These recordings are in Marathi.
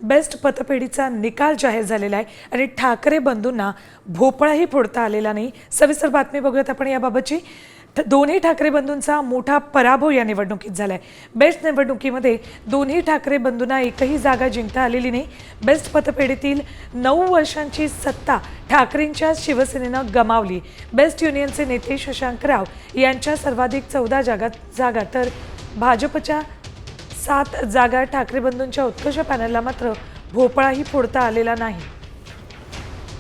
बेस्ट पतपेढीचा निकाल जाहीर झालेला आहे आणि ठाकरे बंधूंना भोपळाही फोडता आलेला नाही। सविस्तर बातमी बघूयात आपण याबाबतची। दोन्ही ठाकरे बंधूंचा मोठा पराभव या निवडणुकीत झालाय। बेस्ट निवडणुकीमध्ये दोन्ही ठाकरे बंधूंना एकही जागा जिंकता आलेली नाही। बेस्ट पतपेढीतील 9 वर्षांची सत्ता ठाकरेंच्या शिवसेनेनं गमावली। बेस्ट युनियनचे नेते शशांक राव यांच्या सर्वाधिक 14 जागा तर भाजपच्या 7 जागा ठाकरे बंधूंच्या उत्कर्ष पॅनलला मात्र भोपळाही फोडता आलेला नाही।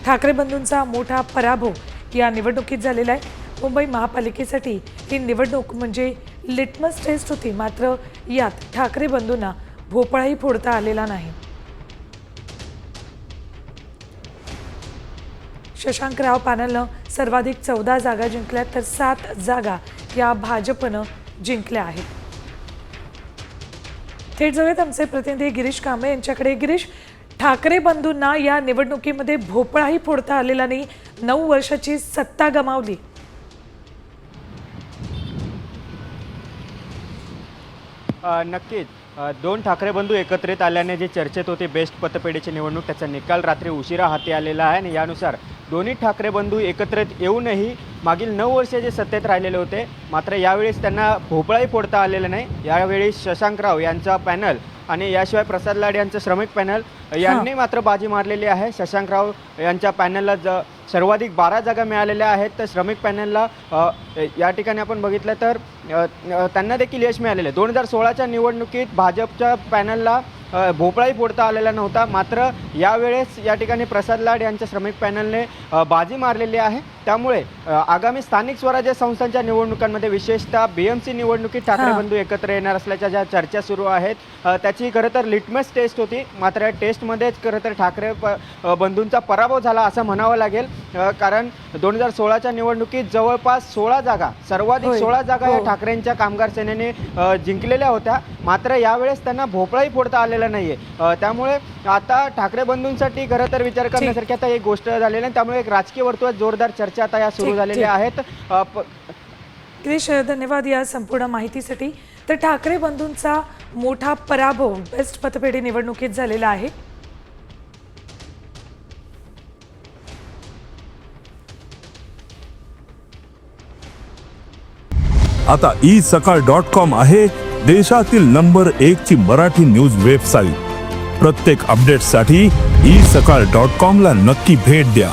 ठाकरे बंधूंचा मोठा पराभव या निवडणुकीत झालेला आहे। मुंबई महापालिकेसाठी ही निवडणूक म्हणजे लिटमस टेस्ट होती, मात्र यात ठाकरे बंधूंना भोपळाही फोडता आलेला नाही। शशांक राव पॅनलनं सर्वाधिक 14 जागा जिंकल्या तर 7 जागा या भाजपनं जिंकल्या आहेत। थेट जाऊयात आमचे प्रतिनिधी गिरीश कांबळे यांच्याकडे। गिरीश, ठाकरे बंधूंना या निवडणुकीमध्ये भोपळाही फोडता आलेला नाही, 9 वर्षाची सत्ता गमावली। नक्कीच दोन ठाकरे बंधू एकत्रित आल्याने जे चर्चेत होते बेस्ट पतपेढीची निवडणूक, त्याचा निकाल रात्री उशिरा हाती आलेला आहे आणि यानुसार दोन्ही ठाकरे बंधू एकत्रित येऊनही मागील 9 वर्ष जे सत्तेत राहिलेले होते, मात्र यावेळेस त्यांना भोपळाही फोडता आलेला नाही। यावेळी शशांकराव यांचा पॅनल आणि याशिवाय प्रसाद लाड यांचं श्रमिक पॅनल यांनी मात्र बाजी मारलेली आहे। शशांकराव यांच्या पॅनलला सर्वाधिक 12 जागा मिळालेल्या आहेत, तर श्रमिक पॅनलला या ठिकाणी आपण बघितलं तर त्यांना देखील यश मिळालेलं आहे। 2016च्या निवडणुकीत भाजपच्या पॅनलला भोपळाही फोडता आलेला नव्हता, मात्र यावेळेस या ठिकाणी प्रसाद लाड यांच्या श्रमिक पॅनलने बाजी मारलेली आहे। त्यामुळे आगामी स्थानिक स्वराज्य संस्थांच्या निवडणुकांमध्ये विशेषतः BMC निवडणुकीत ठाकरे बंधू एकत्र येणार असल्याच्या ज्या चर्चा सुरू आहेत, त्याची खरं तर लिटमस टेस्ट होती, मात्र या टेस्टमध्येच खरं तर ठाकरे बंधूंचा पराभव झाला असं म्हणावं लागेल। कारण 2016च्या निवडणुकीत जवळपास 16 जागा, सर्वाधिक 16 जागा या ठाकरेंच्या कामगार सेनेने जिंकलेल्या होत्या, मात्र यावेळेस त्यांना भोपळाही फोडता आलेला नाहीये। त्यामुळे आता ठाकरे बंधूंसाठी खरं तर विचार करण्यासारखी आता एक गोष्ट झालेली आहे। त्यामुळे एक राजकीय वर्तुळात जोरदार चर्चा आता या सुरू झालेल्या आहेत। गिरीश, धन्यवाद या संपूर्ण माहितीसाठी। तर ठाकरे बंधूंचा मोठा पराभव बेस्ट पतपेढी निवडणुकीत झालेला आहे। आता isakal.com आहे देशातील नंबर 1 ची मराठी न्यूज वेबसाईट। प्रत्येक अपडेटसाठी isakal.com ला नक्की भेट द्या।